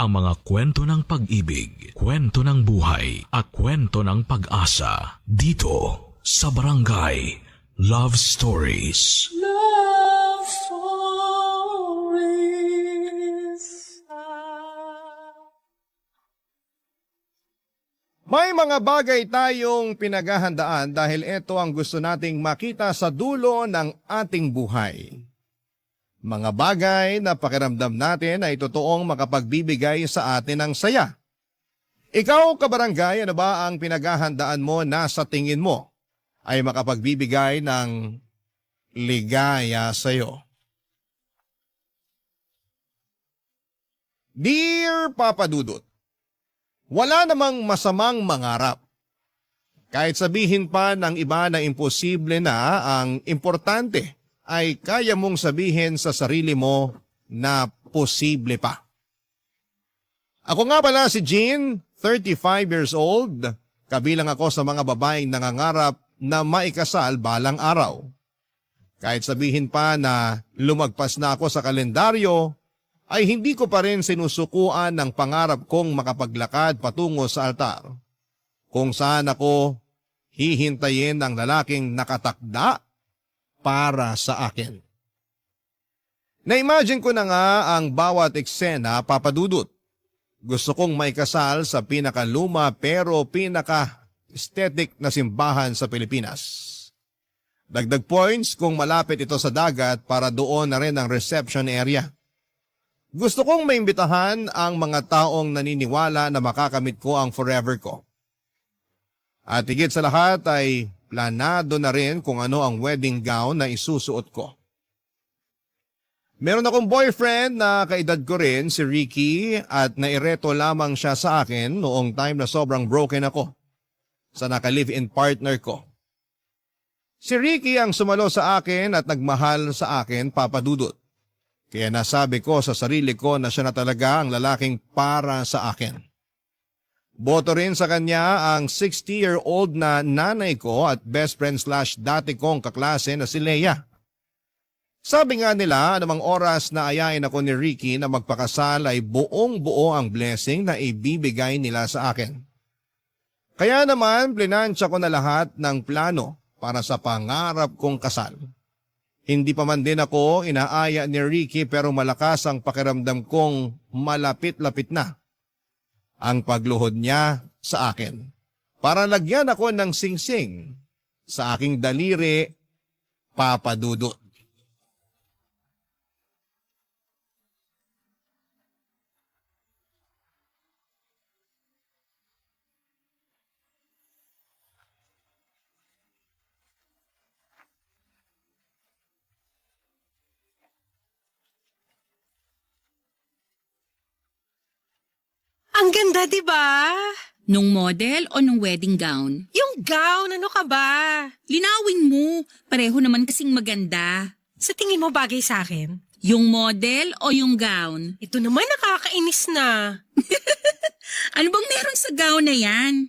ang mga kwento ng pag-ibig, kwento ng buhay, at kwento ng pag-asa dito sa Barangay Love Stories. Love Stories. May mga bagay tayong pinaghahandaan dahil ito ang gusto nating makita sa dulo ng ating buhay. Mga bagay na pakiramdam natin ay totoong makapagbibigay sa atin ng saya. Ikaw, kabarangay, ano ba ang pinaghahandaan mo na sa tingin mo ay makapagbibigay ng ligaya sa iyo? Dear Papa Dudut, wala namang masamang mangarap. Kahit sabihin pa ng iba na imposible na, ang importante ay kaya mong sabihin sa sarili mo na posible pa. Ako nga pala si Jean, 35 years old. Kabilang ako sa mga babaeng nangangarap na maikasal balang araw. Kahit sabihin pa na lumagpas na ako sa kalendaryo, ay hindi ko pa rin sinusukuan ng pangarap kong makapaglakad patungo sa altar, kung saan ako hihintayin ng lalaking nakatakda para sa akin. Na-imagine ko na nga ang bawat eksena, Papa Dudut. Gusto kong maikasal sa pinakaluma pero pinaka-aesthetic na simbahan sa Pilipinas. Dagdag points kung malapit ito sa dagat para doon na rin ang reception area. Gusto kong maimbitahan ang mga taong naniniwala na makakamit ko ang forever ko. At higit sa lahat ay planado na rin kung ano ang wedding gown na isusuot ko. Meron akong boyfriend na kaedad ko rin, si Ricky, at naireto lamang siya sa akin noong time na sobrang broken ako sa naka-live-in partner ko. Si Ricky ang sumalo sa akin at nagmahal sa akin, Papa Dudut. Kaya nasabi ko sa sarili ko na siya na talaga ang lalaking para sa akin. Boto rin sa kanya ang 60-year-old na nanay ko at best friend / dati kong kaklase na si Leia. Sabi nga nila, anumang oras na ayain ako ni Ricky na magpakasal ay buong-buo ang blessing na ibibigay nila sa akin. Kaya naman, plinansya ko na lahat ng plano para sa pangarap kong kasal. Hindi pa man din ako inaaya ni Ricky pero malakas ang pakiramdam kong malapit-lapit na ang pagluhod niya sa akin. Para lagyan ako ng singsing sa aking daliri, Papa Dudut. Ang ganda, di ba? Nung model o nung wedding gown? Yung gown, ano ka ba? Linawin mo, pareho naman kasing maganda. Sa tingin mo bagay sa akin? Yung model o yung gown? Ito naman nakakainis na. Ano bang meron sa gown na yan?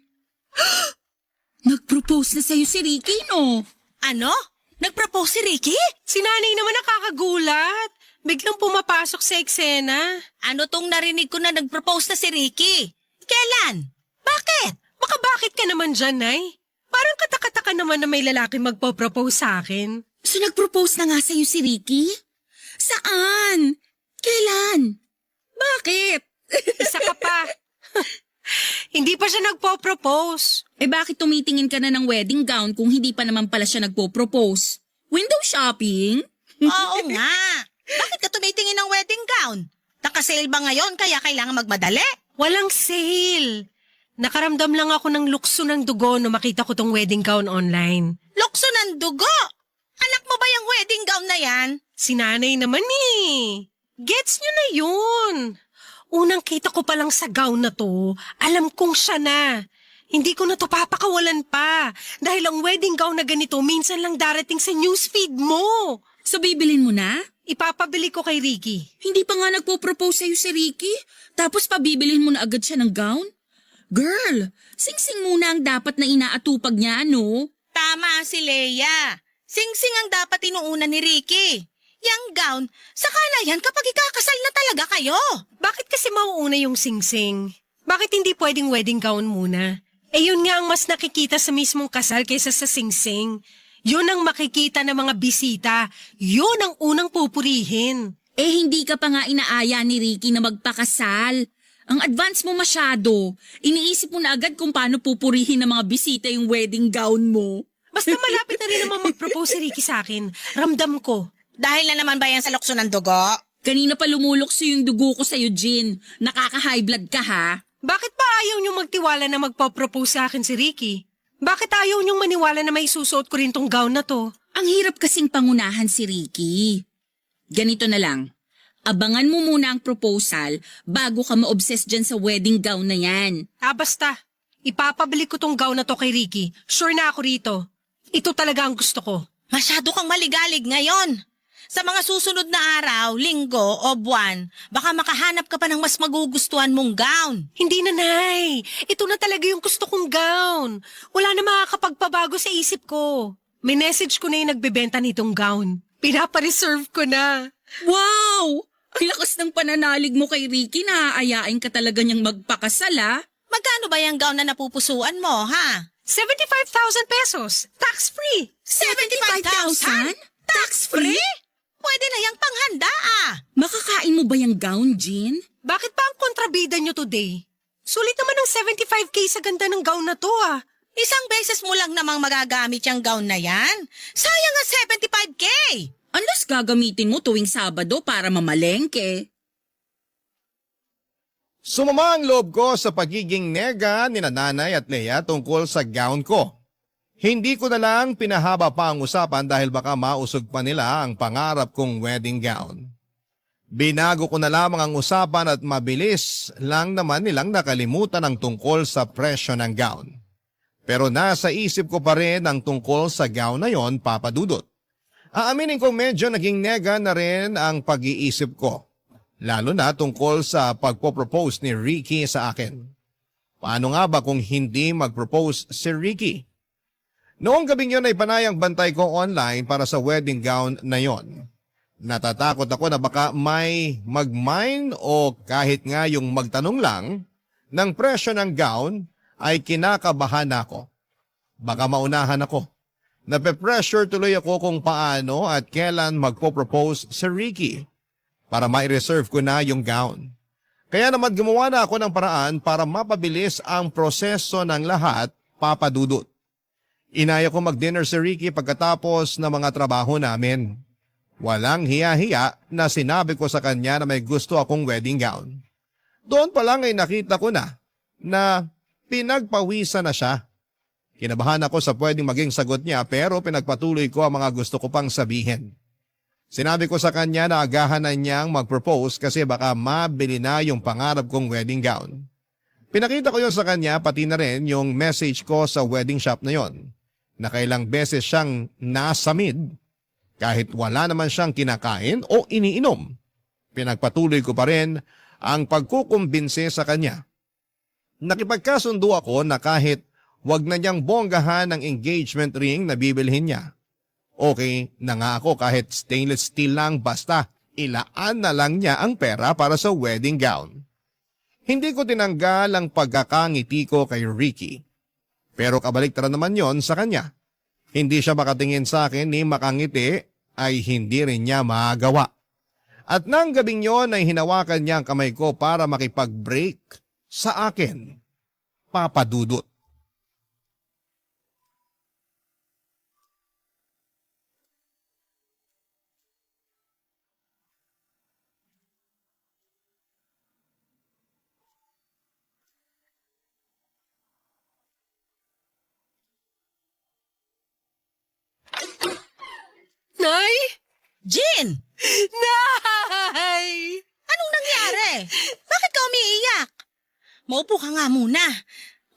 Nag-propose na sa'yo si Ricky, no? Ano? Nag-propose si Ricky? Si nanay naman nakakagulat. Biglang pumapasok sa eksena. Ano tong narinig ko na nag-propose na si Ricky? Kailan? Bakit? Baka bakit ka naman dyan, Nay? Parang katakataka naman na may lalaki magpo-propose sa akin. So nag-propose na nga sa'yo si Ricky? Saan? Kailan? Bakit? Isa ka pa. Hindi pa siya nagpo-propose. Eh bakit tumitingin ka na ng wedding gown kung hindi pa naman pala siya nagpo-propose? Window shopping? Oo nga. Bakit ka tumitingin ng wedding gown? Naka-sale ba ngayon kaya kailangan magmadali? Walang sale. Nakaramdam lang ako ng lukso ng dugo nung makita ko tong wedding gown online. Lukso ng dugo! Anak mo ba yung wedding gown na yan? Si nanay naman eh. Gets nyo na yun. Unang kita ko pa lang sa gown na to, alam kong siya na. Hindi ko na to papakawalan pa. Dahil ang wedding gown na ganito minsan lang darating sa newsfeed mo. So bibilin mo na? Ipapabili ko kay Ricky. Hindi pa nga nagpo-propose sa'yo si Ricky, tapos pabibilhin mo na agad siya ng gown? Girl, singsing muna ang dapat na inaatupag niya, no? Tama si Leia. Singsing ang dapat inuuna ni Ricky. Yang gown, saka na yan kapag ikakasal na talaga kayo. Bakit kasi mauuna yung singsing? Bakit hindi pwedeng wedding gown muna? Eh yun nga ang mas nakikita sa mismong kasal kaysa sa singsing. Yun ang makikita ng mga bisita. Yun ang unang pupurihin. Eh hindi ka pa nga inaaya ni Ricky na magpakasal. Ang advance mo masyado. Iniisip mo na agad kung paano pupurihin ng mga bisita yung wedding gown mo. Basta malapit na rin naman mag-propose si Ricky sa akin. Ramdam ko. Dahil na naman ba yan sa lukso ng dugo? Kanina pa lumulokso yung dugo ko sa'yo, Jean. Nakaka-high blood ka, ha? Bakit pa ayaw niyong magtiwala na magpo-propose sa akin si Ricky? Bakit ayaw niyong maniwala na may susuot ko rin tong gown na to? Ang hirap kasing pangunahan si Ricky. Ganito na lang. Abangan mo muna ang proposal bago ka ma-obsess dyan sa wedding gown na yan. Basta. Ipapabili ko tong gown na to kay Ricky. Sure na ako rito. Ito talaga ang gusto ko. Masyado kang maligalig ngayon. Sa mga susunod na araw, linggo o buwan, baka makahanap ka pa ng mas magugustuhan mong gown. Hindi na, Nay. Ito na talaga yung gusto kong gown. Wala na makakapagpabago sa isip ko. May message ko na yung nagbebenta nitong gown. Pinapareserve ko na. Wow! Ang lakas ng pananalig mo kay Ricky na aayain ka talaga niyang magpakasal, ha? Magkano ba yung gown na napupusuan mo, ha? 75,000 pesos. Tax-free. 75,000? Tax-free? Pwede na yung panghanda, Makakain mo ba yung gown, Jean? Bakit pa ang kontrabida nyo today? Sulit naman ng 75K sa ganda ng gown na to, Isang beses mo lang namang magagamit yung gown na yan. Sayang nga 75K! Unless gagamitin mo tuwing Sabado para mamalengke. Sumama ang loob ko sa pagiging nega ni Nanay at Leia tungkol sa gown ko. Hindi ko na lang pinahaba pa ang usapan dahil baka mausog pa nila ang pangarap kong wedding gown. Binago ko na lamang ang usapan at mabilis lang naman nilang nakalimutan ang tungkol sa presyo ng gown. Pero nasa isip ko pa rin ang tungkol sa gown na yon, Papa Dudut. Aaminin ko medyo naging nega na rin ang pag-iisip ko. Lalo na tungkol sa pagpo-propose ni Ricky sa akin. Paano nga ba kung hindi mag-propose si Ricky? Noong gabing yun ay panayang bantay ko online para sa wedding gown na yon. Natatakot ako na baka may mag-mine o kahit nga yung magtanong lang ng presyo ng gown ay kinakabahan ako. Baka maunahan ako. Nape-pressure tuloy ako kung paano at kailan magpo-propose si Ricky para ma-reserve ko na yung gown. Kaya naman gumawa na ako ng paraan para mapabilis ang proseso ng lahat, Papa Dudut. Inaya ko mag-dinner si Ricky pagkatapos ng mga trabaho namin. Walang hiya-hiya na sinabi ko sa kanya na may gusto akong wedding gown. Doon pa lang ay nakita ko na pinagpawisan na siya. Kinabahan ako sa pwedeng maging sagot niya pero pinagpatuloy ko ang mga gusto ko pang sabihin. Sinabi ko sa kanya na agahan na niyang mag-propose kasi baka mabili na yung pangarap kong wedding gown. Pinakita ko yun sa kanya pati na rin yung message ko sa wedding shop na yon. Nakailang beses siyang nasamid kahit wala naman siyang kinakain o iniinom. Pinagpatuloy ko pa rin ang pagkukumbinse sa kanya. Nakipagkasundo ako na kahit wag na niyang bonggahan ang engagement ring na bibilhin niya. Okay na nga ako kahit stainless steel lang basta ilaan na lang niya ang pera para sa wedding gown. Hindi ko tinanggal ang pagkakangiti ko kay Ricky. Pero kabaliktaran naman yon sa kanya. Hindi siya makatingin sa akin ni makangiti ay hindi rin niya magawa. At nang gabing yon ay hinawakan niya ang kamay ko para makipag-break sa akin. Papa Dudut. Nay! Jean! Nay! Anong nangyari? Bakit ka umiiyak? Maupo ka nga muna.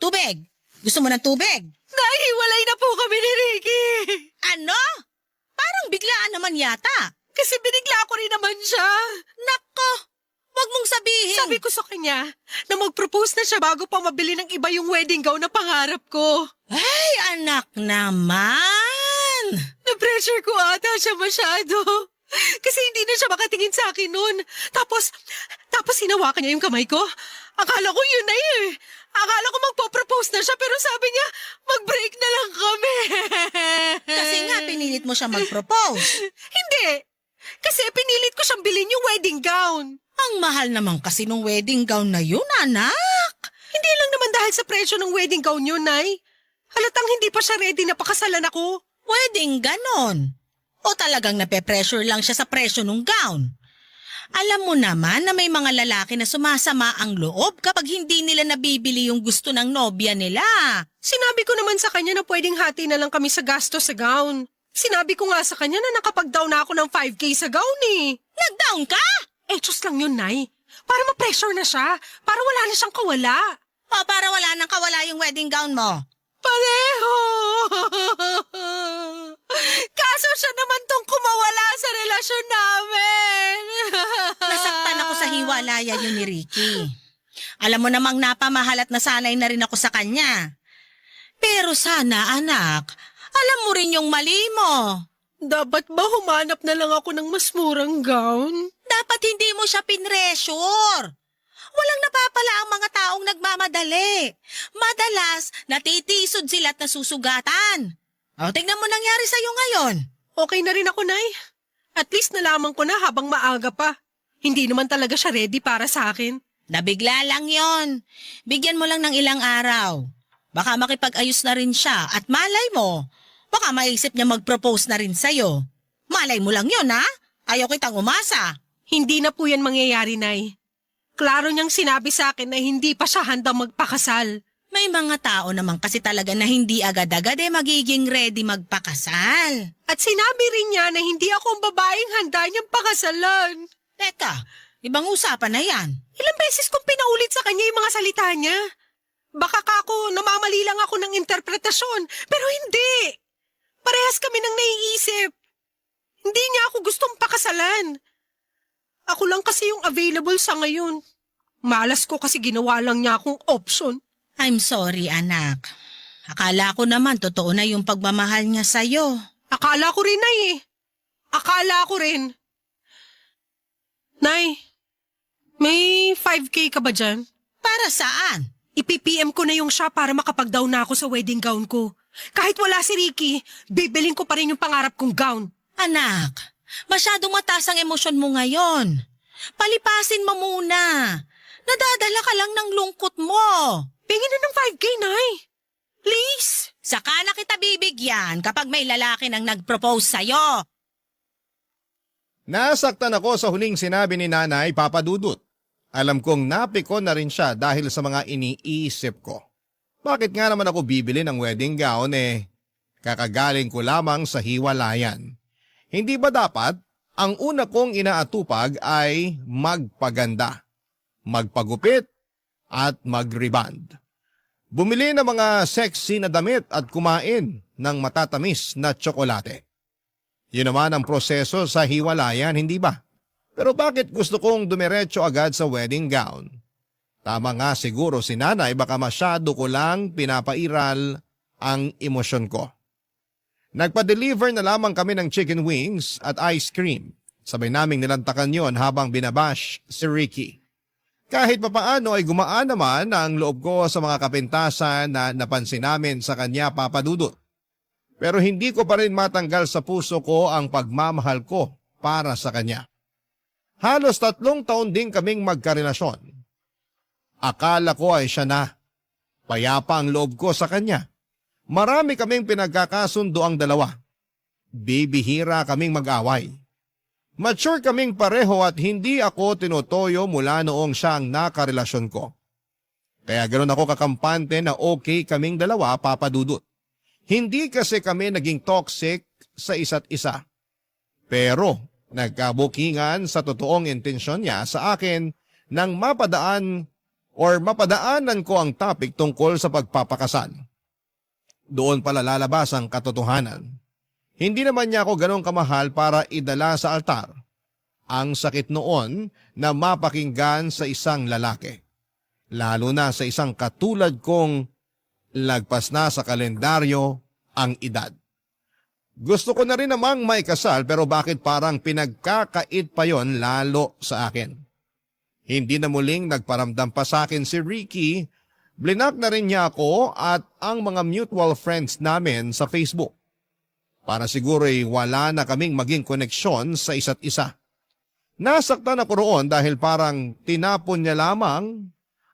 Tubig. Gusto mo ng tubig? Nay, hiwalay na po kami ni Ricky. Ano? Parang biglaan naman yata. Kasi binigla ko rin naman siya. Nako! Wag mong sabihin. Sabi ko sa kanya na mag-propose na siya bago pa mabili ng iba yung wedding gown na pangarap ko. Ay, anak naman! Na-pressure ko ata siya masyado. Kasi hindi na siya makatingin sa akin noon. Tapos hinawakan niya yung kamay ko. Akala ko yun na eh. Akala ko magpo-propose na siya pero sabi niya, mag-break na lang kami. Kasi nga pinilit mo siya mag-propose. Hindi. Kasi pinilit ko siyang bilhin yung wedding gown. Ang mahal naman kasi nung wedding gown na yun, anak. Hindi lang naman dahil sa presyo ng wedding gown yun, Nay. Halatang hindi pa siya ready na pakasalan ako. Wedding ganon. O talagang nape-pressure lang siya sa presyo ng gown. Alam mo naman na may mga lalaki na sumasama ang loob kapag hindi nila nabibili yung gusto ng nobya nila. Sinabi ko naman sa kanya na pwedeng hati na lang kami sa gasto sa gown. Sinabi ko nga sa kanya na nakapag-down na ako ng 5K sa gown eh. Nag-down ka? Just lang yun, Nay. Para ma-pressure na siya. Para wala na siyang kawala. O para wala nang kawala yung wedding gown mo? Pareho! Kaso siya naman tong kumawala sa relasyon namin. Nasaktan ako sa hiwalayan yun ni Ricky. Alam mo namang napamahal at nasanay na rin ako sa kanya. Pero sana, anak, alam mo rin yung mali mo. Dapat ba humanap na lang ako ng mas murang gown? Dapat hindi mo siya pinressure. Walang napapala ang mga taong nagmamadali. Madalas, natitisod sila at nasusugatan. O, tingnan mo nangyari sa'yo ngayon. Okay na rin ako, Nay. At least nalaman ko na habang maaga pa. Hindi naman talaga siya ready para sa akin. Nabigla lang yon. Bigyan mo lang ng ilang araw. Baka makipag-ayos na rin siya at malay mo, baka maisip niya mag-propose na rin sa'yo. Malay mo lang yon, ha? Ayaw kitang umasa. Hindi na po yan mangyayari, Nay. Klaro niyang sinabi sa akin na hindi pa siya handang magpakasal. May mga tao naman kasi talaga na hindi agad-agad magiging ready magpakasal. At sinabi rin niya na hindi ako ang babaeng handa niyang pakasalan. Teka, ibang usapan na yan. Ilang beses kong pinaulit sa kanya yung mga salita niya. Baka kako namamali lang ako ng interpretasyon, pero hindi. Parehas kami nang naiisip. Hindi niya ako gustong pakasalan. Ako lang kasi yung available sa ngayon. Malas ko kasi ginawa lang niya akong option. I'm sorry, anak. Akala ko naman totoo na yung pagmamahal niya sa'yo. Akala ko rin, Nay eh. Akala ko rin. Nay, may 5K ka ba dyan? Para saan? Ipi-PM ko na yung siya para makapag-down na ako sa wedding gown ko. Kahit wala si Ricky, bibilin ko pa rin yung pangarap kong gown. Anak, masyadong mataas ang emosyon mo ngayon. Palipasin mo muna. Nadadala ka lang ng lungkot mo. Pingin na ng 5K, Nay. Please. Saka na kita bibigyan kapag may lalaki nang nag-propose sa'yo. Nasaktan ako sa huling sinabi ni Nanay Papa Dudut. Alam kong napikon na rin siya dahil sa mga iniisip ko. Bakit nga naman ako bibili ng wedding gown kakagaling ko lamang sa hiwalayan. Hindi ba dapat ang una kong inaatupag ay magpaganda, magpagupit at mag-reband. Bumili ng mga sexy na damit at kumain ng matatamis na tsokolate. Yun naman ang proseso sa hiwalayan, hindi ba? Pero bakit gusto kong dumiretso agad sa wedding gown? Tama nga siguro si Nanay, baka masyado ko lang pinapairal ang emosyon ko. Nagpa-deliver na lamang kami ng chicken wings at ice cream. Sabay naming nilantakan yon habang binabash si Ricky. Kahit papaano ay gumaan naman ang loob ko sa mga kapintasan na napansin namin sa kanya, Papa Dudut. Pero hindi ko pa rin matanggal sa puso ko ang pagmamahal ko para sa kanya. Halos 3 taon din kaming magkarelasyon. Akala ko ay siya na. Payapa ang loob ko sa kanya. Marami kaming pinagkakasundo ang dalawa. Bibihira kaming mag-away. Mature kaming pareho at hindi ako tinutoyo mula noong siya ang nakarelasyon ko. Kaya ganoon ako kakampante na okay kaming dalawa, Papa Dudut. Hindi kasi kami naging toxic sa isa't isa. Pero nagkabukingan sa totoong intensyon niya sa akin nang mapadaanan ko ang topic tungkol sa pagpapakasal. Doon pala lalabas ang katotohanan. Hindi naman niya ako ganong kamahal para idala sa altar. Ang sakit noon na mapakinggan sa isang lalaki. Lalo na sa isang katulad kong lagpas na sa kalendaryo ang edad. Gusto ko na rin namang may kasal pero bakit parang pinagkakait pa yon lalo sa akin? Hindi na muling nagparamdam pa sa akin si Ricky, blinak na rin niya ako at ang mga mutual friends namin sa Facebook. Para siguro'y wala na kaming maging koneksyon sa isa't isa. Nasaktan ako roon dahil parang tinapon niya lamang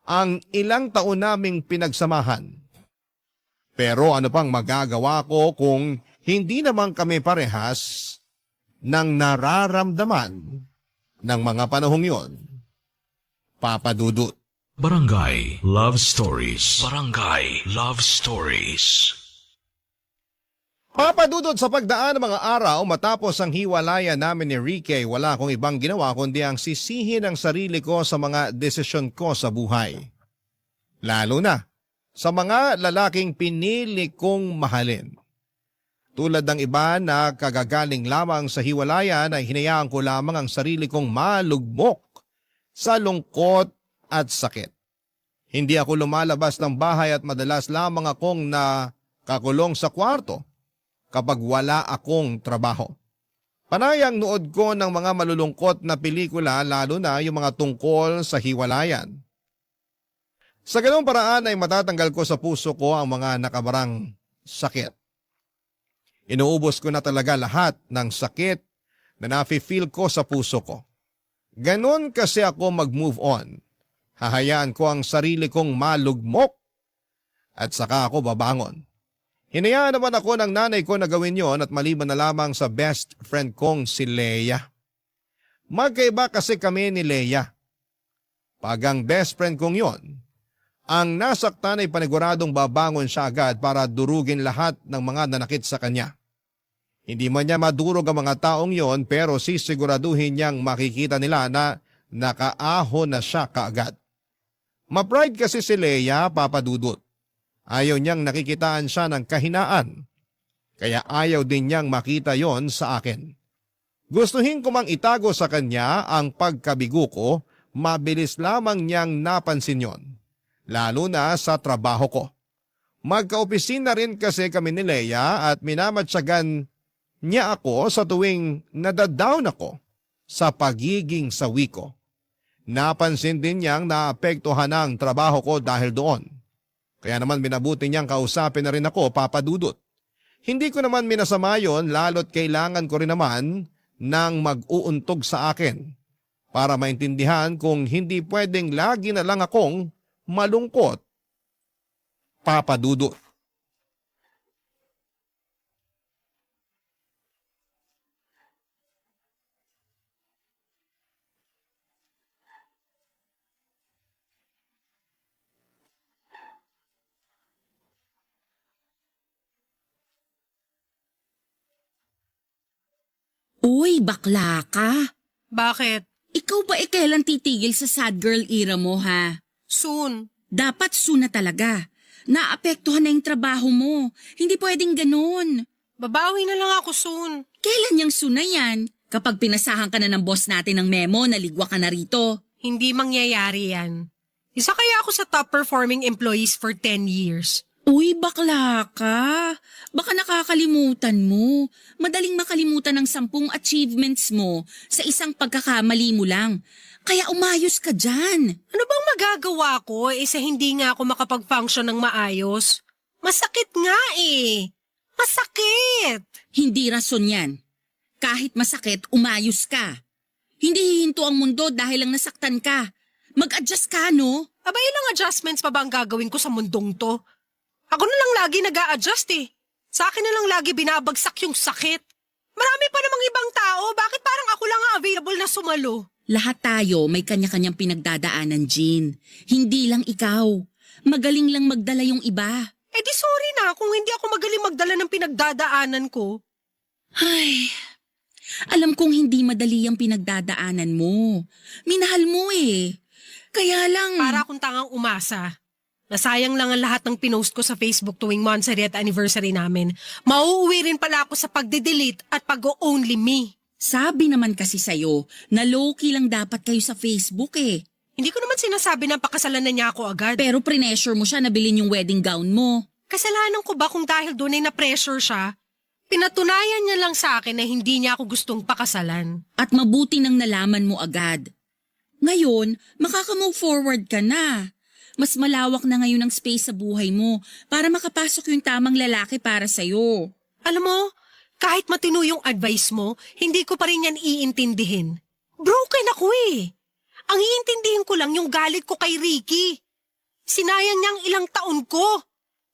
ang ilang taon naming pinagsamahan. Pero ano pang magagawa ko kung hindi naman kami parehas ng nararamdaman ng mga panahong yon? Papa Dudut. Barangay Love Stories. Barangay Love Stories. Papa Dudut, sa pagdaan ng mga araw matapos ang hiwalayan namin ni Ricky, wala akong ibang ginawa kundi ang sisihin ang sarili ko sa mga desisyon ko sa buhay. Lalo na sa mga lalaking pinili kong mahalin. Tulad ng iba na kagagaling lamang sa hiwalayan ay hinayaan ko lamang ang sarili kong malugmok sa lungkot at sakit. Hindi ako lumalabas ng bahay at madalas lamang akong nakakulong sa kwarto kapag wala akong trabaho. Panayang nood ko ng mga malulungkot na pelikula lalo na yung mga tungkol sa hiwalayan. Sa ganung paraan ay matatanggal ko sa puso ko ang mga nakabarang sakit. Inuubos ko na talaga lahat ng sakit na nafe-feel ko sa puso ko. Ganon kasi ako mag-move on. Hahayaan ko ang sarili kong malugmok at saka ako babangon. Hinayaan naman ako ng nanay ko na gawin yon at maliban na lamang sa best friend kong si Leia. Magkaiba kasi kami ni Leia. Pag ang best friend kong yon, ang nasaktan ay paniguradong babangon siya agad para durugin lahat ng mga nanakit sa kanya. Hindi man niya madurog ang mga taong yon pero sisiguraduhin niyang makikita nila na nakaahon na siya kaagad. Ma-pride kasi si Leia, Papa Dudut. Ayaw niyang nakikitaan siya ng kahinaan. Kaya ayaw din niyang makita yon sa akin. Gustuhin ko mang itago sa kanya ang pagkabigo ko, mabilis lamang niyang napansin yon. Lalo na sa trabaho ko. Magka-opisina rin kasi kami ni Leia at minamatsagan niya ako sa tuwing nadadown ako sa pagiging sawi ko. Napansin din niyang naapektuhan ang trabaho ko dahil doon. Kaya naman minabuti niyang kausapin na rin ako, Papa Dudut. Hindi ko naman minasama yon lalo't kailangan ko rin naman ng mag-uuntog sa akin para maintindihan kung hindi pwedeng lagi na lang akong malungkot, Papa Dudut. Uy, bakla ka. Bakit? Ikaw ba kailan titigil sa sad girl era mo, ha? Soon. Dapat soon na talaga. Naapektuhan na yung trabaho mo. Hindi pwedeng ganun. Babawi na lang ako soon. Kailan yung soon na yan? Kapag pinasahan ka na ng boss natin ng memo, naligwa ka na rito. Hindi mangyayari yan. Isa kaya ako sa top performing employees for 10 years. Uy, bakla ka. Baka nakakalimutan mo. Madaling makalimutan ang 10 achievements mo sa isang pagkakamali mo lang. Kaya umayos ka dyan. Ano bang magagawa ko sa hindi nga ako makapag-function ng maayos? Masakit nga eh. Masakit. Hindi rason yan. Kahit masakit, umayos ka. Hindi hihinto ang mundo dahil lang nasaktan ka. Mag-adjust ka, no? Aba, ilang adjustments pa ba ang gagawin ko sa mundong to? Ako na lang lagi nag-a-adjust eh. Sa akin na lang lagi binabagsak yung sakit. Marami pa namang ibang tao, bakit parang ako lang ang available na sumalo? Lahat tayo may kanya-kanyang pinagdadaanan, Jean. Hindi lang ikaw. Magaling lang magdala yung iba. Eh di sorry na kung hindi ako magaling magdala ng pinagdadaanan ko. Ay, alam kong hindi madali ang pinagdadaanan mo. Minahal mo eh. Kaya lang... Para akong tangang umasa. Nasayang lang ang lahat ng pinost ko sa Facebook tuwing monthsary at anniversary namin. Mauuwi rin pala ako sa pagde-delete at pag-only me. Sabi naman kasi sa'yo na low-key lang dapat kayo sa Facebook eh. Hindi ko naman sinasabi na pakasalan na niya ako agad. Pero pressure mo siya na bilhin yung wedding gown mo. Kasalanan ko ba kung dahil doon ay na-pressure siya? Pinatunayan niya lang sa akin na hindi niya ako gustong pakasalan. At mabuti nang nalaman mo agad. Ngayon, makaka-move forward ka na. Mas malawak na ngayon ang space sa buhay mo para makapasok yung tamang lalaki para sa'yo. Alam mo, kahit matino yung advice mo, hindi ko pa rin yan iintindihin. Broken ako eh. Ang iintindihin ko lang yung galit ko kay Ricky. Sinayang niya ang ilang taon ko.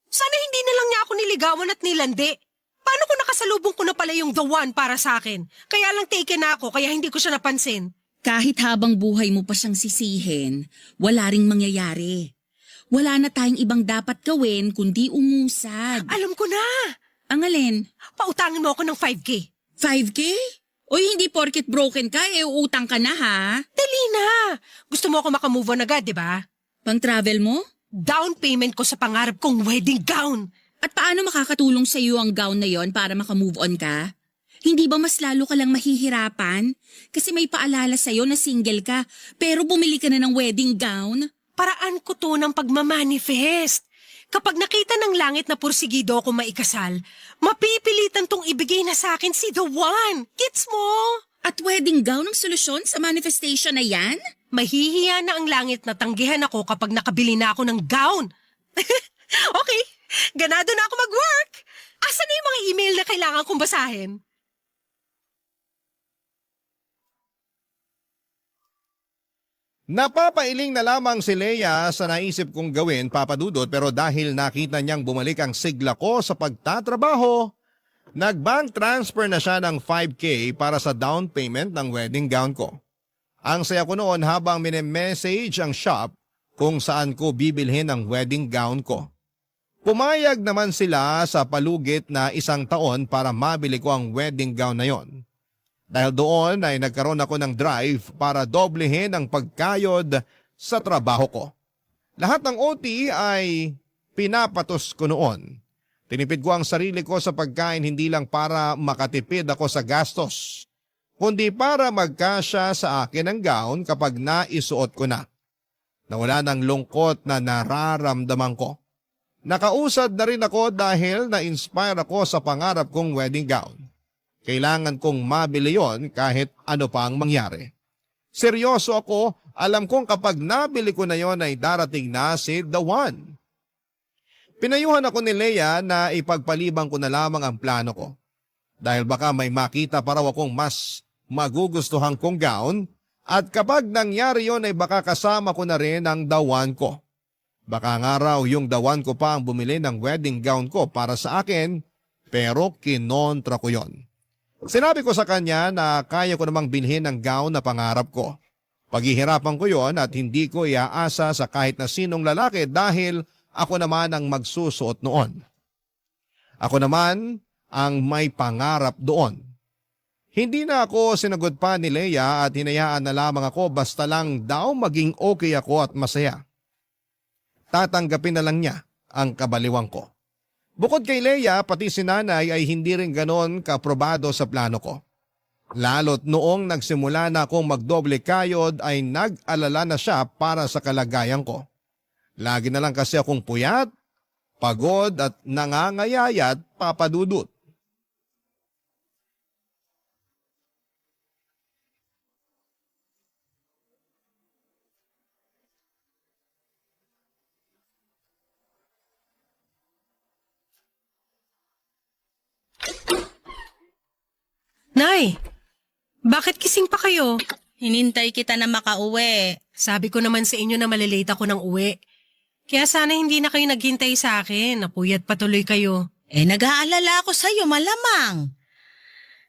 Sana hindi na lang niya ako niligawan at nilandi. Paano kung nakasalubong ko na pala yung the one para sa akin? Kaya lang taken na ako, kaya hindi ko siya napansin. Kahit habang buhay mo pa siyang sisihin, wala ring mangyayari. Wala na tayong ibang dapat gawin kundi umusad. Alam ko na. Ang alin? Pautangin mo ako ng 5K. 5K? Uy, hindi porket broken ka, uutang ka na ha? Dali na. Gusto mo ako makamove on agad, di ba? Pang travel mo? Down payment ko sa pangarap kong wedding gown. At paano makakatulong sa iyo ang gown na yon para makamove on ka? Hindi ba mas lalo ka lang mahihirapan? Kasi may paalala sa iyo na single ka, pero bumili ka na ng wedding gown? Paraan ko to ng pagmamanifest. Kapag nakita ng langit na pursigido ako maikasal, mapipilitan tong ibigay na sa akin si the one. Gets mo? At wedding gown ang solusyon sa manifestation na yan? Mahihiya na ang langit na tanggihan ako kapag nakabili na ako ng gown. Okay, ganado na ako mag-work. Asan na yung mga email na kailangan kong basahin? Napapailing na lamang si Leia sa naisip kong gawin, Papa Dudut, pero dahil nakita niyang bumalik ang sigla ko sa pagtatrabaho, nag-bank transfer na siya ng 5K para sa down payment ng wedding gown ko. Ang saya ko noon habang mini-message ang shop kung saan ko bibilhin ang wedding gown ko. Pumayag naman sila sa palugit na 1 taon para mabili ko ang wedding gown na yon. Dahil doon ay nagkaroon ako ng drive para doblehin ang pagkayod sa trabaho ko. Lahat ng OT ay pinapatos ko noon. Tinipid ko ang sarili ko sa pagkain hindi lang para makatipid ako sa gastos, kundi para magkasya sa akin ang gown kapag naisuot ko na. Nawala ng lungkot na nararamdaman ko. Nakausad na rin ako dahil na-inspire ako sa pangarap kong wedding gown. Kailangan kong mabili yon kahit ano pa ang mangyari. Seryoso ako, alam kong kapag nabili ko na yon ay darating na si the one. Pinayuhan ako ni Leia na ipagpalibang ko na lamang ang plano ko. Dahil baka may makita pa raw akong mas magugustuhan kong gown at kapag nangyari yon ay baka kasama ko na rin ang the one ko. Baka nga raw yung the one ko pa ang bumili ng wedding gown ko para sa akin pero kinontra ko yon. Sinabi ko sa kanya na kaya ko namang bilhin ang gown na pangarap ko. Paghihirapan ko yon at hindi ko iaasa sa kahit na sinong lalaki dahil ako naman ang magsusuot noon. Ako naman ang may pangarap doon. Hindi na ako sinagot pa ni Leia at hinayaan na lamang ako basta lang daw maging okay ako at masaya. Tatanggapin na lang niya ang kabaliwan ko. Bukod kay Leia, pati si nanay ay hindi rin ganon kaprobado sa plano ko. Lalo't noong nagsimula na akong magdoble kayod ay nag-alala na siya para sa kalagayan ko. Lagi na lang kasi akong puyat, pagod at nangangayayat, Papa Dudut. Nay, bakit kising pa kayo? Hinintay kita na makauwi. Sabi ko naman sa inyo na malilate ako ng uwi. Kaya sana hindi na kayo naghintay sa akin. Napuyat patuloy kayo. Nag-aalala ako sa'yo, malamang.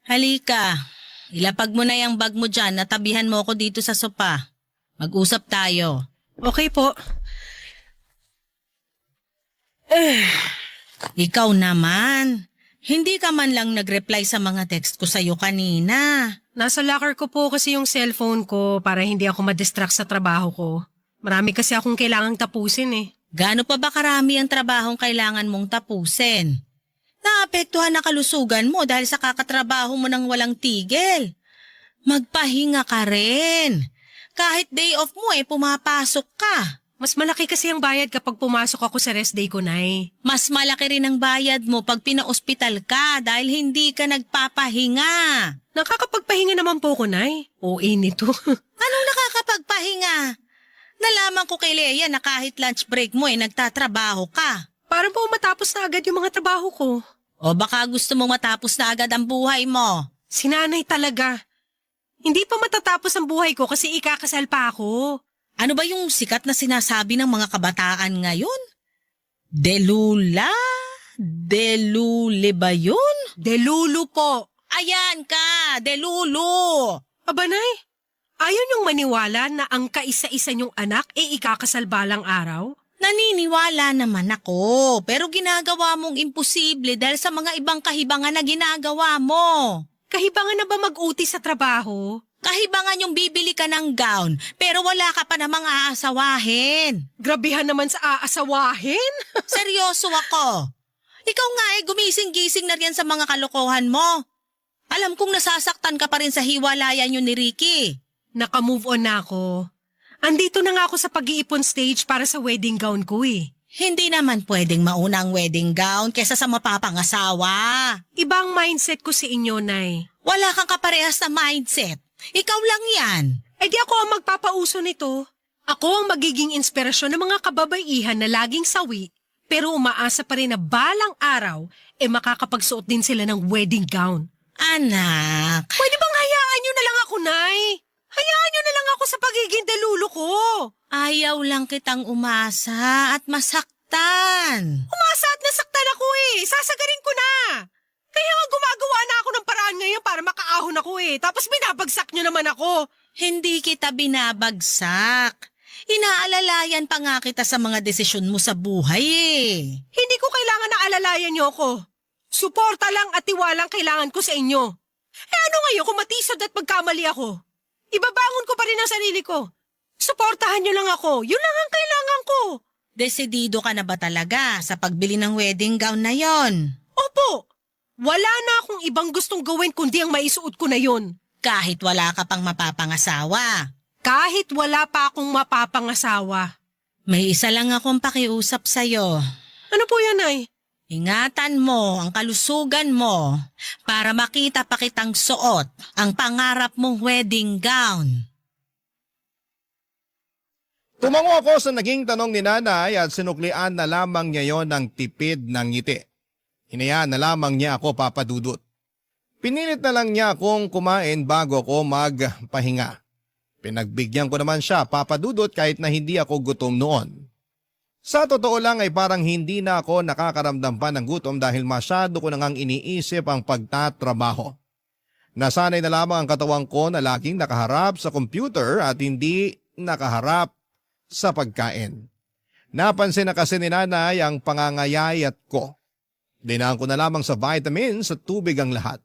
Halika, ilapag mo na yung bag mo dyan, natabihan mo ako dito sa sopa. Mag-usap tayo. Okay po. Ikaw naman. Hindi ka man lang nag-reply sa mga text ko sa'yo kanina. Nasa locker ko po kasi yung cellphone ko para hindi ako madistract sa trabaho ko. Marami kasi akong kailangang tapusin eh. Gaano pa ba karami ang trabahong kailangan mong tapusin? Naapektuhan na kalusugan mo dahil sa kakatrabaho mo ng walang tigil. Magpahinga ka rin. Kahit day off mo pumapasok ka. Mas malaki kasi ang bayad kapag pumasok ako sa rest day ko, Nay. Mas malaki rin ang bayad mo pag pinaospital ka dahil hindi ka nagpapahinga. Nakakapagpahinga naman po ko, Nay. OA nito. Anong nakakapagpahinga? Nalaman ko kay Leia na kahit lunch break mo nagtatrabaho ka. Parang po matapos na agad yung mga trabaho ko. O baka gusto mong matapos na agad ang buhay mo. Sinanay talaga. Hindi pa matatapos ang buhay ko kasi ikakasal pa ako. Ano ba yung sikat na sinasabi ng mga kabataan ngayon? Delula? Delule ba yun? Delulu po. Ayan ka, delulu. Aba, Nay, ayaw niyong maniwala na ang kaisa-isa niyong anak ikakasal balang araw? Naniniwala naman ako, pero ginagawa mong imposible dahil sa mga ibang kahibangan na ginagawa mo. Kahibangan na ba mag-uti sa trabaho? Kahibangan yung bibili ka ng gown, pero wala ka pa namang aasawahin. Grabihan naman sa aasawahin. Seryoso ako. Ikaw nga gumising-gising na riyan sa mga kalokohan mo. Alam kong nasasaktan ka pa rin sa hiwalayan yun ni Ricky. Naka-move on na ako. Andito na nga ako sa pag-iipon stage para sa wedding gown ko eh. Hindi naman pwedeng mauna ang wedding gown kesa sa mapapangasawa. Ibang mindset ko sa inyo, Nay. Wala kang kaparehas na mindset. Ikaw lang yan. Eh di ako ang magpapauso nito. Ako ang magiging inspirasyon ng mga kababaihan na laging sawi, pero umaasa pa rin na balang araw, makakapagsuot din sila ng wedding gown. Anak. Pwede bang hayaan nyo na lang ako, Nay? Hayaan nyo na lang ako sa pagiging delulo ko. Ayaw lang kitang umasa at masaktan. Umasa at nasaktan ako eh. Sasagarin ko na. Kaya nga gumagawa na ako ng paraan ngayon para makaahon ako eh. Tapos binabagsak nyo naman ako. Hindi kita binabagsak. Inaalalayan pa nga kita sa mga desisyon mo sa buhay eh. Hindi ko kailangan na alalayan nyo ako. Suporta lang at tiwalang kailangan ko sa inyo. Eh ano ngayon kung matisod at pagkamali ako? Ibabangon ko pa rin ang sarili ko. Suportahan nyo lang ako. Yun lang ang kailangan ko. Desidido ka na ba talaga sa pagbili ng wedding gown na yon? Opo. Wala na akong ibang gustong gawin kundi ang maisuot ko na yun. Kahit wala ka pang mapapangasawa. Kahit wala pa akong mapapangasawa. May isa lang akong pakiusap sa'yo. Ano po yan, Nay? Ingatan mo ang kalusugan mo para makita pa kitang suot ang pangarap mong wedding gown. Tumango ako sa naging tanong ni nanay at sinuklian na lamang niya yon ng tipid ng ngiti. Hinayaan na lamang niya ako papadudot. Pinilit na lang niya akong kumain bago ako magpahinga. Pinagbigyan ko naman siya papadudot kahit na hindi ako gutom noon. Sa totoo lang ay parang hindi na ako nakakaramdam pa ng gutom dahil masyado ko nang iniisip ang pagtatrabaho. Nasanay na lamang ang katawan ko na laging nakaharap sa computer at hindi nakaharap sa pagkain. Napansin na kasi ni nanay ang pangangayayat ko. Dinaan ko na lamang sa vitamins at tubig ang lahat.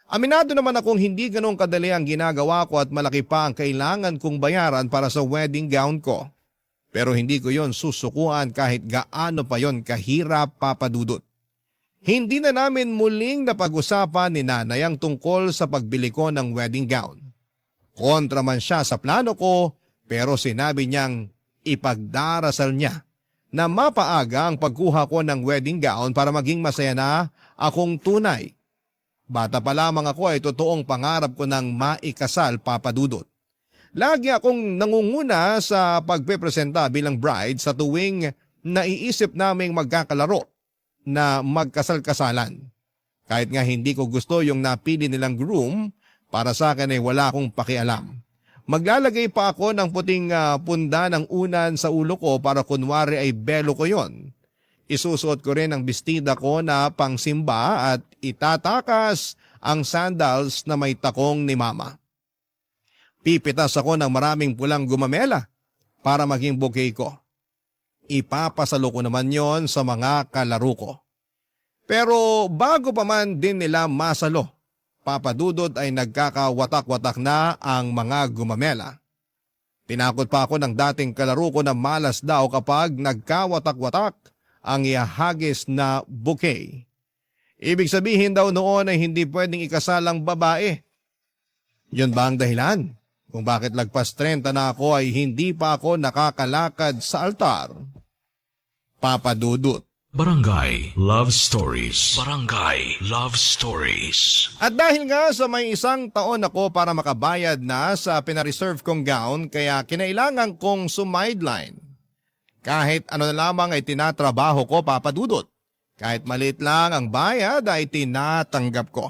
Aminado naman akong hindi ganong kadali ang ginagawa ko at malaki pa ang kailangan kong bayaran para sa wedding gown ko. Pero hindi ko yon susukuan kahit gaano pa yon kahirap papadudot. Hindi na namin muling napag-usapan ni nanay ang tungkol sa pagbili ko ng wedding gown. Kontra man siya sa plano ko pero sinabi niyang ipagdarasal niya na mapaaga ang pagkuha ko ng wedding gown para maging masaya na akong tunay. Bata pa lamang ako ay totoong pangarap ko ng maikasal papadudot. Lagi akong nangunguna sa pagpepresenta bilang bride sa tuwing naiisip naming magkakalaro na magkasal-kasalan. Kahit nga hindi ko gusto yung napili nilang groom, para sa akin ay wala akong pakialam. Maglalagay pa ako ng puting punda ng unan sa ulo ko para kunwari ay belo ko yon. Isusuot ko rin ang bestida ko na pangsimba at itatakas ang sandals na may takong ni mama. Pipitas ako ng maraming pulang gumamela para maging bouquet ko. Ipapasalo ko naman yon sa mga kalaro ko. Pero bago pa man din nila masalo, papadudod ay nagkakawatak-watak na ang mga gumamela. Tinakot pa ako ng dating kalaro ko na malas daw kapag nagkawatak-watak ang ihahagis na bouquet. Ibig sabihin daw noon ay hindi pwedeng ikasal ang babae. Yun ba ang dahilan? kung bakit lagpas 30 na ako ay hindi pa ako nakakalakad sa altar. Papa Dudut. Barangay Love Stories. Barangay Love Stories. At dahil nga sa may 1 taon ako para makabayad na sa pinareserve kong gown, kaya kinailangan kong sumideline. Kahit ano na lamang ay tinatrabaho ko, Papa Dudut. Kahit maliit lang ang bayad ay tinatanggap ko.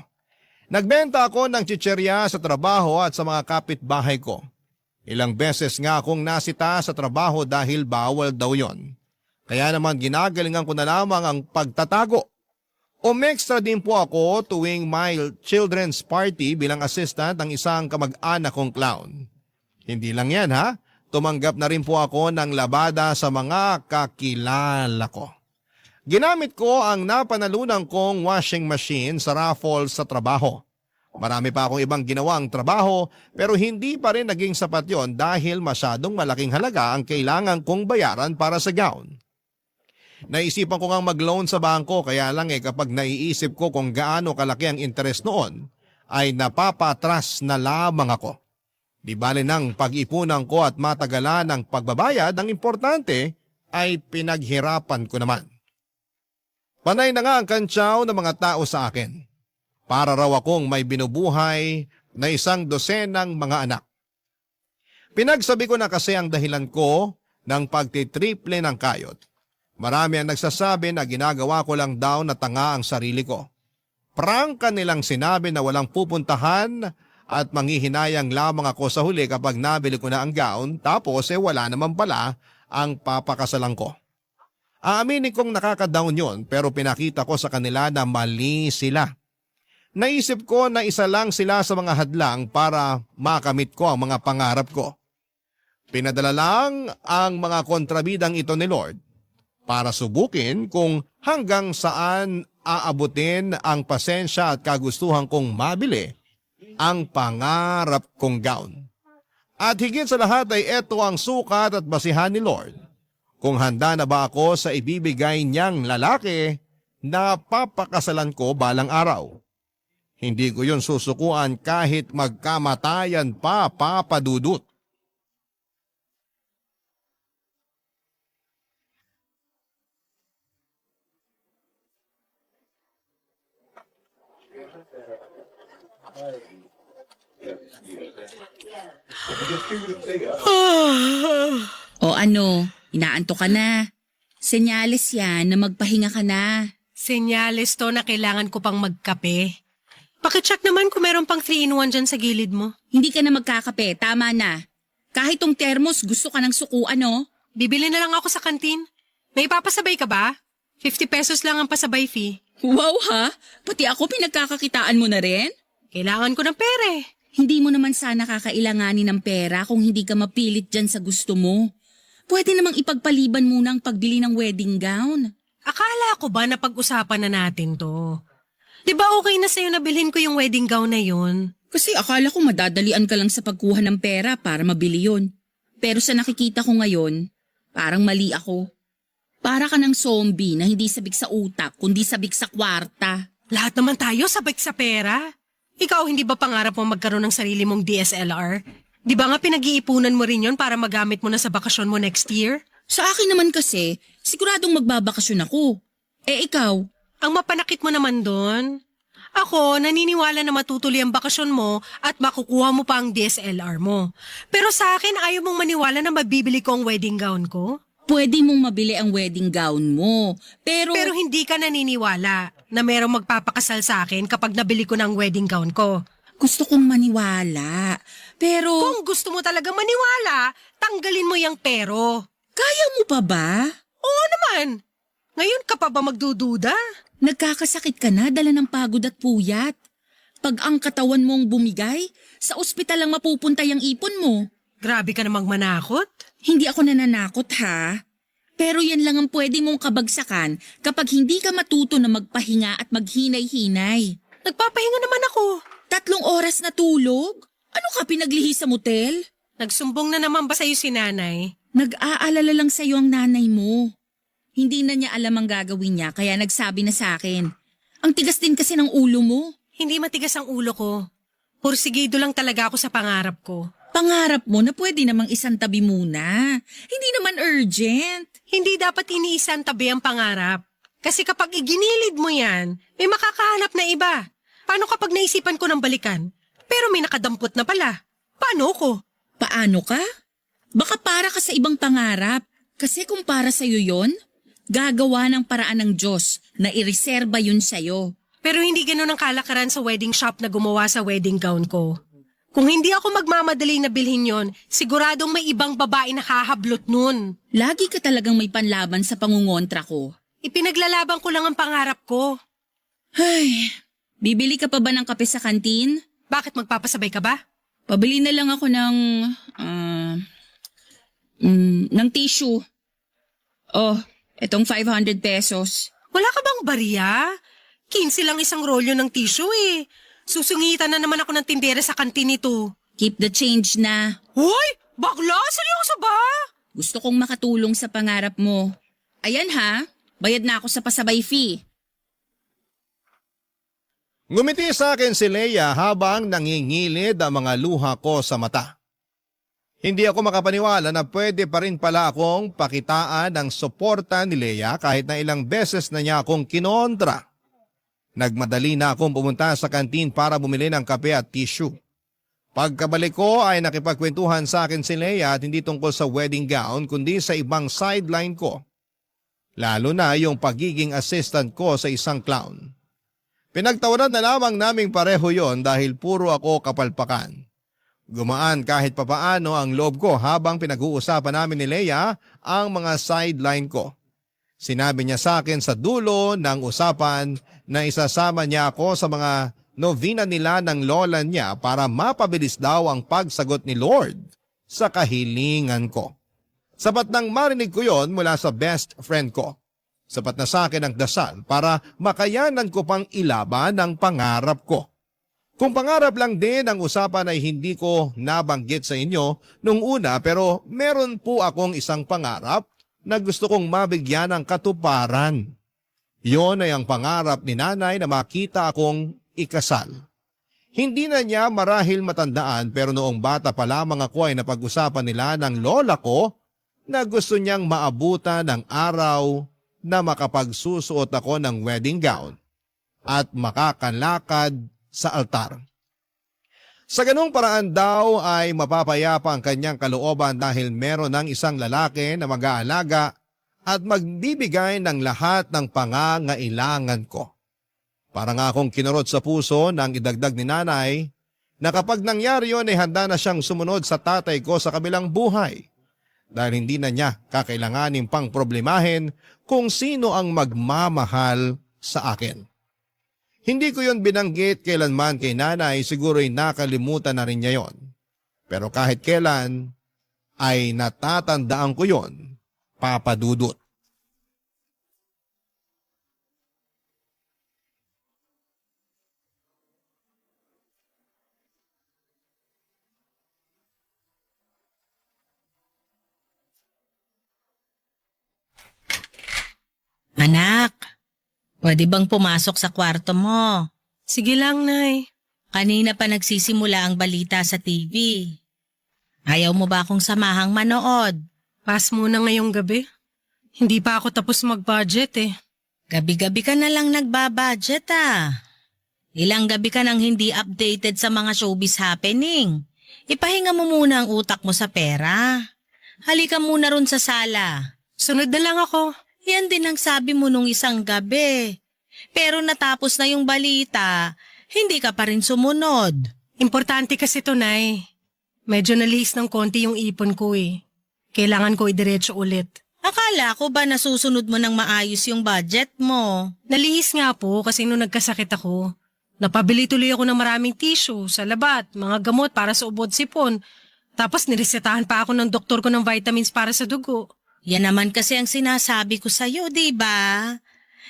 Nagbenta ako ng chicherya sa trabaho at sa mga kapitbahay ko. Ilang beses nga akong nasita sa trabaho dahil bawal daw yon. Kaya naman ginagalingan ko na lamang ang pagtatago. Umextra din po ako tuwing may children's party bilang assistant ng isang kamag-anak kong clown. Hindi lang yan ha, tumanggap na rin po ako ng labada sa mga kakilala ko. Ginamit ko ang napanalunan kong washing machine sa raffle sa trabaho. Marami pa akong ibang ginawang trabaho pero hindi pa rin naging sapat yon dahil masyadong malaking halaga ang kailangan kong bayaran para sa gown. Naisipan ko ngang mag-loan sa bangko kaya lang kapag naiisip ko kung gaano kalaki ang interest noon ay napapatras na lamang ako. Di bale nang pag-ipunan ko at matagalan ang pagbabayad, ang importante ay pinaghirapan ko naman. Panay na nga ang kantsaw ng mga tao sa akin. Para raw akong may binubuhay na 100 mga anak. Pinagsabi ko na kasi ang dahilan ko ng pagtitriple ng kayod. Marami ang nagsasabi na ginagawa ko lang daw na tanga ang sarili ko. Prangka nilang sinabi na walang pupuntahan at manghihinayang lamang ako sa huli kapag nabili ko na ang gown tapos wala naman pala ang papakasalan ko. Aaminin kong nakaka-down yon pero pinakita ko sa kanila na mali sila. Naisip ko na isa lang sila sa mga hadlang para makamit ko ang mga pangarap ko. Pinadala lang ang mga kontrabidang ito ni Lord para subukin kung hanggang saan aabutin ang pasensya at kagustuhan kong mabili ang pangarap kong gown. At higit sa lahat ay ito ang sukat at basihan ni Lord kung handa na ba ako sa ibibigay niyang lalaki na papakasalan ko balang araw. Hindi ko yun susukuan kahit magkamatayan pa, Papa Dudut. O ano, inaantok ka na. Senyales yan na magpahinga ka na. Senyales to na kailangan ko pang magkape. Pakicheck naman kung meron pang 3-in-1 dyan sa gilid mo. Hindi ka na magkakape, tama na. Kahit tong thermos gusto ka ng sukuan, no? Bibili na lang ako sa kantin. May papasabay ka ba? 50 pesos lang ang pasabay fee. Wow ha? Pati ako pinagkakakitaan mo na rin? Kailangan ko ng pere. Hindi mo naman sana kakailanganin ng pera kung hindi ka mapilit dyan sa gusto mo. Pwede namang ipagpaliban muna ang pagbili ng wedding gown. Akala ko ba na pag-usapan na natin to? Di ba okay na sa'yo na bilhin ko yung wedding gown na yun? Kasi akala ko madadalian ka lang sa pagkuha ng pera para mabili yon. Pero sa nakikita ko ngayon, parang mali ako. Para ka ng zombie na hindi sabik sa utak, kundi sabik sa kwarta. Lahat naman tayo sabik sa pera. Ikaw, hindi ba pangarap mo magkaroon ng sarili mong DSLR? Di ba nga pinag-iipunan mo rin yon para magamit mo na sa bakasyon mo next year? Sa akin naman kasi, siguradong magbabakasyon ako. Eh ikaw? Ang mapanakit mo naman doon. Ako, naniniwala na matutuloy ang bakasyon mo at makukuha mo pa ang DSLR mo. Pero sa akin, ayaw mong maniwala na mabibili ko ang wedding gown ko? Pwede mong mabili ang wedding gown mo, pero hindi ka naniniwala na merong magpapakasal sa akin kapag nabili ko ng wedding gown ko. gusto kong maniwala. Pero Kung gusto mo talaga maniwala, tanggalin mo yung pero. kaya mo pa ba? Oo naman. Ngayon ka pa ba magdududa? Nagkakasakit ka na dala ng pagod at puyat. Pag ang katawan mong bumigay, sa ospital lang mapupunta yung ipon mo. Grabe ka namang manakot. Hindi ako nananakot ha. Pero yan lang ang pwede mong kabagsakan kapag hindi ka matuto na magpahinga at maghinay-hinay. Nagpapahinga naman ako. 3 oras na tulog? Ano ka pinaglihi sa motel? Nagsumbong na naman ba sa'yo si nanay? Nag-aalala lang sa'yo ang nanay mo. Hindi na niya alam ang gagawin niya kaya nagsabi na sa akin. Ang tigas din kasi ng ulo mo. Hindi matigas ang ulo ko. Pursigido lang talaga ako sa pangarap ko. Pangarap mo na pwede namang isang tabi muna. Hindi naman urgent. Hindi dapat iniisang tabi ang pangarap. Kasi kapag iginilid mo yan, may makakahanap na iba. Paano kapag naisipan ko ng balikan? Pero may nakadampot na pala. Paano ko? Paano ka? Baka para ka sa ibang pangarap. Kasi kung para sa'yo yon, gagawa ng paraan ng Diyos na ireserba yun sa'yo. Pero hindi ganun ang kalakaran sa wedding shop na gumawa sa wedding gown ko. Kung hindi ako magmamadali na bilhin yon, siguradong may ibang babae na hahablot nun. Lagi ka talagang may panlaban sa pangungontra ko. Ipinaglalaban ko lang ang pangarap ko. Ay, bibili ka pa ba ng kape sa kantin? Bakit magpapasabay ka ba? Pabili na lang ako ng tissue. Oh, etong 500 pesos. Wala ka bang barya? 15 lang isang rolyo ng tissue eh. Susungitan na naman ako ng tindera sa kantin nito. Keep the change na. Hoy! Bakla! Seryoso ba? Gusto kong makatulong sa pangarap mo. Ayan ha, bayad na ako sa pasabay fee. Ngumiti sa akin si Leia habang nangingilid ang mga luha ko sa mata. Hindi ako makapaniwala na pwede pa rin pala akong pakitaan ng suporta ni Leia kahit na ilang beses na niya akong kinontra. Nagmadali na akong pumunta sa kantin para bumili ng kape at tissue. Pagkabalik ko ay nakipagkwentuhan sa akin si Leia at hindi tungkol sa wedding gown kundi sa ibang sideline ko. Lalo na yung pagiging assistant ko sa isang clown. Pinagtawanan na lamang naming pareho yon dahil puro ako kapalpakan. Gumaan kahit papaano ang loob ko habang pinag-uusapan namin ni Leia ang mga sideline ko. Sinabi niya sa akin sa dulo ng usapan na isasama niya ako sa mga novena nila ng lola niya para mapabilis daw ang pagsagot ni Lord sa kahilingan ko. Sapat nang marinig ko yon mula sa best friend ko. Sapat na sa akin ang dasal para makayanan ko pang ilaban ang pangarap ko. Kung pangarap lang din ang usapan ay hindi ko nabanggit sa inyo nung una pero meron po akong isang pangarap na gusto kong mabigyan ng katuparan. Yon ay ang pangarap ni nanay na makita akong ikasal. Hindi na niya marahil matandaan pero noong bata pa lamang ako ay napag-usapan nila ng lola ko na gusto niyang maabutan ng araw na makapagsusuot ako ng wedding gown at makakalakad sa altar. Sa ganung paraan daw ay mapapayapa ang kanyang kalooban dahil meron ng isang lalaki na mag-aalaga at magbibigay ng lahat ng pangangailangan ko. Para nga akong kinurot sa puso nang idagdag ni nanay na kapag nangyari yun ay handa na siyang sumunod sa tatay ko sa kabilang buhay dahil hindi na niya kakailanganin pang problemahin kung sino ang magmamahal sa akin. Hindi ko yon binanggit kailanman kay nanay, siguro'y nakalimutan na rin niya yon. Pero kahit kailan ay natatandaan ko yon, Papa Dudut. Anak, pwede bang pumasok sa kwarto mo? Sige lang, Nay. Kanina pa nagsisimula ang balita sa TV. Ayaw mo ba akong samahang manood? Pass muna ngayong gabi. Hindi pa ako tapos mag-budget eh. Gabi-gabi ka na lang nagbabudget Ilang gabi ka nang hindi updated sa mga showbiz happening. Ipahinga mo muna ang utak mo sa pera. Halika muna ron sa sala. Sunod na lang ako. Yan din ang sabi mo nung isang gabi. Pero natapos na yung balita, hindi ka pa rin sumunod. Importante kasi to, Nay. Medyo nalihis ng konti yung ipon ko eh. Kailangan ko idiretso ulit. Akala ko ba nasusunod mo ng maayos yung budget mo? Nalihis nga po kasi nung nagkasakit ako. Napabili tuloy ako ng maraming tissue, salabat, mga gamot para sa ubod sipon. Tapos niresetahan pa ako ng doktor ko ng vitamins para sa dugo. Yan naman kasi ang sinasabi ko sa'yo, di ba?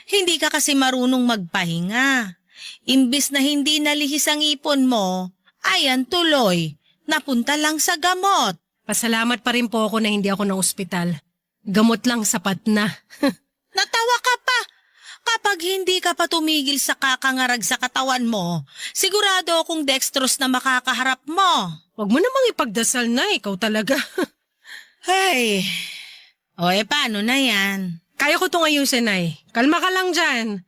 Hindi ka kasi marunong magpahinga. Imbis na hindi nalihis ang ipon mo, ayan tuloy, napunta lang sa gamot. Pasalamat pa rin po ako na hindi ako na ospital. Gamot lang sapat na. Natawa ka pa! Kapag Kapag hindi ka pa tumigil sa kakangarag sa katawan mo, sigurado akong dextrose na makakaharap mo. Huwag mo namang ipagdasal na, ikaw talaga. Ay, paano na yan? Kaya ko itong ayusin, Nay. Kalma ka lang dyan.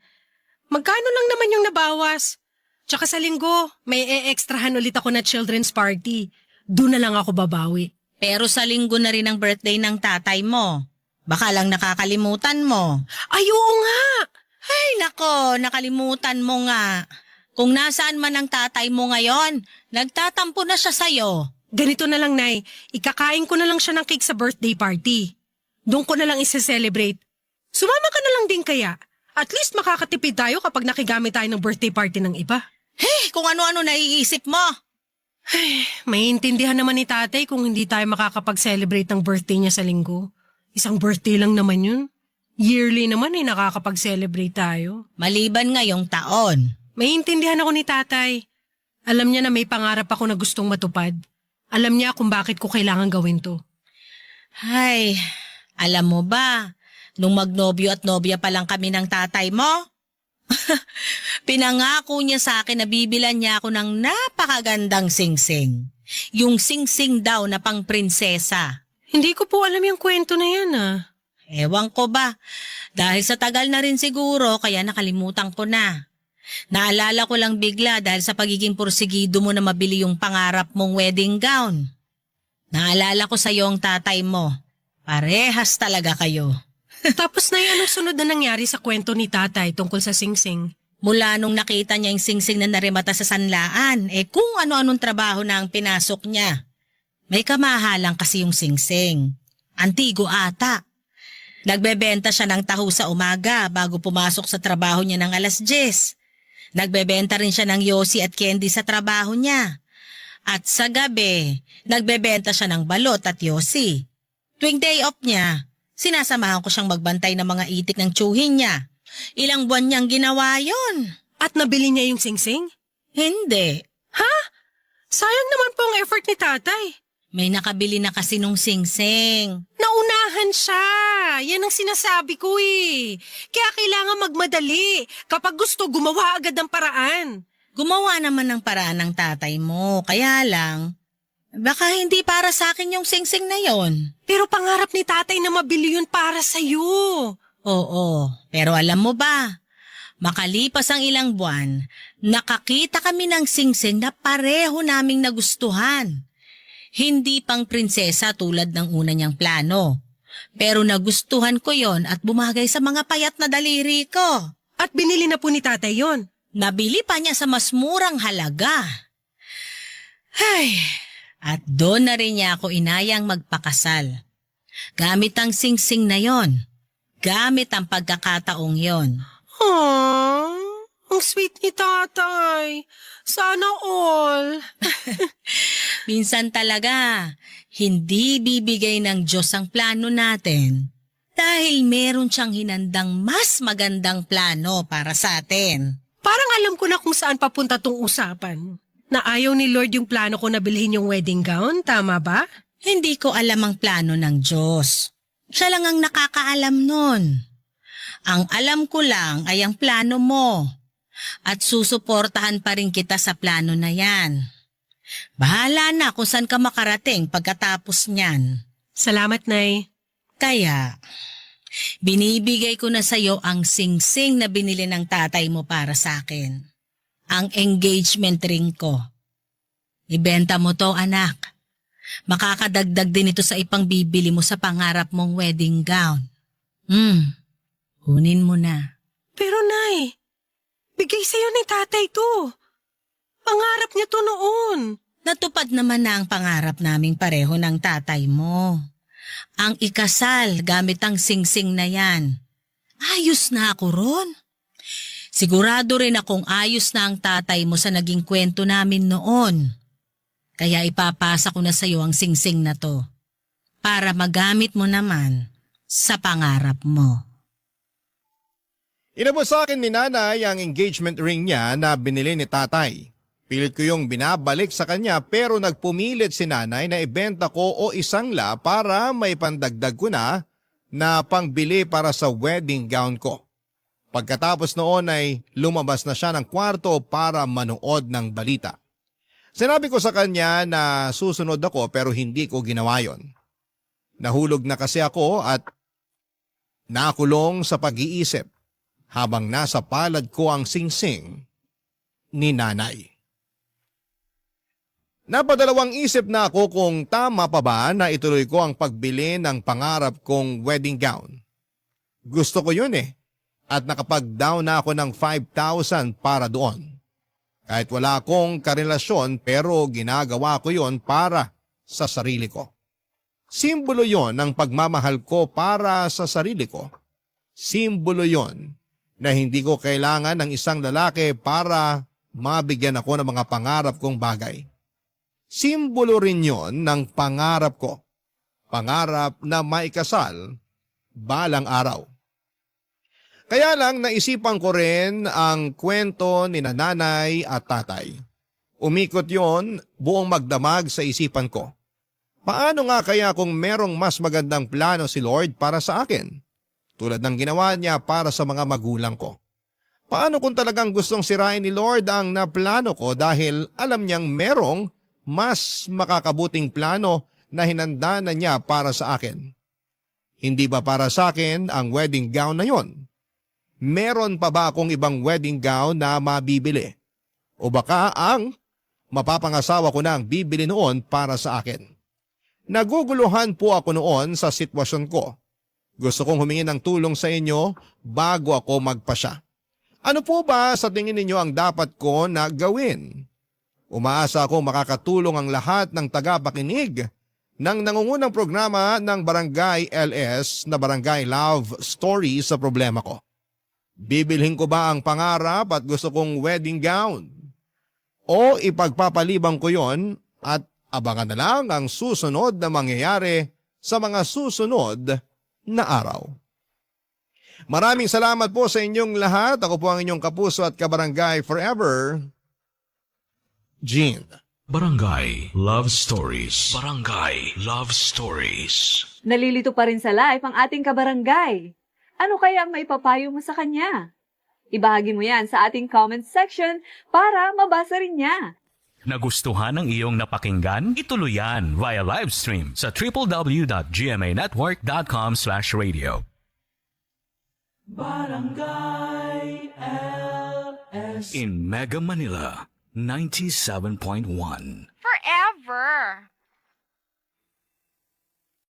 Magkano lang naman yung nabawas? Tsaka sa linggo, may e-extrahan ulit ako na children's party. Doon na lang ako babawi. Pero sa linggo na rin ang birthday ng tatay mo. Baka lang nakakalimutan mo. Ay, oo nga! Ay nako, nakalimutan mo nga. Kung nasaan man ang tatay mo ngayon, nagtatampo na siya sa'yo. Ganito na lang, Nay. Ikakain ko na lang siya ng cake sa birthday party. Doon ko na lang isa-celebrate. Sumama ka na lang din kaya. At least makakatipid tayo kapag nakigamit tayo ng birthday party ng iba. Hey, kung ano-ano naiisip mo. Maiintindihan naman ni tatay kung hindi tayo makakapag-celebrate ng birthday niya sa linggo. Isang birthday lang naman yun. Yearly naman nakakapag-celebrate tayo. Maliban ngayong taon. Maiintindihan ako ni tatay. Alam niya na may pangarap ako na gustong matupad. Alam niya kung bakit ko kailangan gawin to. Ay, alam mo ba, nung magnobyo at nobya pa lang kami ng tatay mo, pinangako niya sa akin na bibilan niya ako ng napakagandang singsing. Yung singsing daw na pang prinsesa. Hindi ko po alam yung kwento na yan Ewan ko ba, dahil sa tagal na rin siguro kaya nakalimutan ko na. Naalala ko lang bigla dahil sa pagiging porsigido mo na mabili yung pangarap mong wedding gown. Naalala ko sa iyo ang tatay mo. Parehas talaga kayo. Tapos na anong sunod na nangyari sa kwento ni tatay tungkol sa singsing? Mula nung nakita niya yung singsing na narimata sa sanlaan, kung ano-anong trabaho na ang pinasok niya. May kamahalang kasi yung singsing. Antigo ata. Nagbebenta siya ng taho sa umaga bago pumasok sa trabaho niya ng 10:00. Nagbebenta rin siya ng yosi at candy sa trabaho niya. At sa gabi, nagbebenta siya ng balot at yosi. Tuwing day off niya, sinasamahan ko siyang magbantay ng mga itik ng tsuhin niya. Ilang buwan niyang ginawa yon. At nabili niya yung singsing? Hindi. Sayang naman po ang effort ni tatay. May nakabili na kasi nung singsing. Naunahan siya. Yan ang sinasabi ko Kaya kailangan magmadali. Kapag gusto, gumawa agad ng paraan. Gumawa naman ng paraan ng tatay mo, kaya lang, baka hindi para sa akin yung singsing na yon. Pero pangarap ni tatay na mabili yun para sa'yo. Oo, pero alam mo ba, makalipas ang ilang buwan, nakakita kami ng singsing na pareho naming nagustuhan. Hindi pang prinsesa tulad ng una niyang plano. Pero nagustuhan ko yon at bumagay sa mga payat na daliri ko. At binili na po ni tatay yon. Nabili pa niya sa mas murang halaga. Ay, at doon na rin niya ako inayang magpakasal. Gamit ang singsing na yon. Gamit ang pagkakataong yon. Aww, ang sweet ni tatay. Sana all. Minsan talaga, hindi bibigay ng Diyos ang plano natin dahil meron siyang hinandang mas magandang plano para sa atin. Parang alam ko na kung saan papunta tong usapan. Na ayaw ni Lord yung plano ko na bilhin yung wedding gown, tama ba? Hindi ko alam ang plano ng Diyos. Siya lang ang nakakaalam nun. Ang alam ko lang ay ang plano mo. At susuportahan pa rin kita sa plano na yan. Bahala na kung saan ka makarating pagkatapos niyan. Salamat, Nay. Kaya, binibigay ko na sa iyo ang singsing na binili ng tatay mo para sa akin. Ang engagement ring ko. Ibenta mo to, anak. Makakadagdag din ito sa ipang bibili mo sa pangarap mong wedding gown. Kunin mo na. Pero, Nay, bigay sa'yo ni tatay to. Pangarap niya to noon. Natupad naman na ang pangarap naming pareho ng tatay mo. Ang ikasal gamit ang singsing na yan. Ayos na ako ron. Sigurado rin akong ayos na ang tatay mo sa naging kwento namin noon. Kaya ipapasa ko na sa iyo ang singsing na to para magamit mo naman sa pangarap mo. Inabot sa akin ni nanay ang engagement ring niya na binili ni tatay. Pilit ko yung binabalik sa kanya pero nagpumilit si nanay na ibenta ko o isangla para may pandagdag ko na pangbili para sa wedding gown ko. Pagkatapos noon ay lumabas na siya ng kwarto para manood ng balita. Sinabi ko sa kanya na susunod ako pero hindi ko ginawa yon. Nahulog na kasi ako at nakulong sa pag-iisip habang nasa palad ko ang singsing ni nanay. Napadalawang isip na ako kung tama pa ba na ituloy ko ang pagbili ng pangarap kong wedding gown. Gusto ko yun at nakapag-down na ako ng 5,000 para doon. Kahit wala akong karelasyon pero ginagawa ko yon para sa sarili ko. Simbolo yon ng pagmamahal ko para sa sarili ko. Simbolo yon na hindi ko kailangan ng isang lalaki para mabigyan ako ng mga pangarap kong bagay. Simbolo rin yon ng pangarap ko. Pangarap na maikasal balang araw. Kaya lang naisipan ko rin ang kwento ni nanay at tatay. Umikot yon buong magdamag sa isipan ko. Paano nga kaya kung merong mas magandang plano si Lord para sa akin? Tulad ng ginawa niya para sa mga magulang ko. Paano kung talagang gustong sirain ni Lord ang naplano ko dahil alam niyang merong mas makakabuting plano na hinanda na niya para sa akin? Hindi ba para sa akin ang wedding gown na yon? Meron pa ba akong ibang wedding gown na mabibili? O baka ang mapapangasawa ko na ang bibili noon para sa akin? Naguguluhan po ako noon sa sitwasyon ko. Gusto kong humingi ng tulong sa inyo bago ako magpasya. Ano po ba sa tingin ninyo ang dapat ko na gawin? Umaasa akong makakatulong ang lahat ng tagapakinig ng nangungunang programa ng Barangay LS na Barangay Love Stories sa problema ko. Bibilhin ko ba ang pangarap at gusto kong wedding gown? O ipagpapalibang ko yon at abangan na lang ang susunod na mangyayari sa mga susunod na araw. Maraming salamat po sa inyong lahat. Ako po ang inyong kapuso at kabarangay forever, Gene. Barangay Love Stories. Barangay Love Stories. Nalilito pa rin sa live ang ating kabarangay. Ano kaya ang maipapayo mo sa kanya? Ibahagi mo yan sa ating comment section para mabasa rin niya. Nagustuhan ng iyong napakinggan? Ituloy yan via live stream sa www.gmanetwork.com/radio. Barangay LS in Mega Manila 97.1. Forever.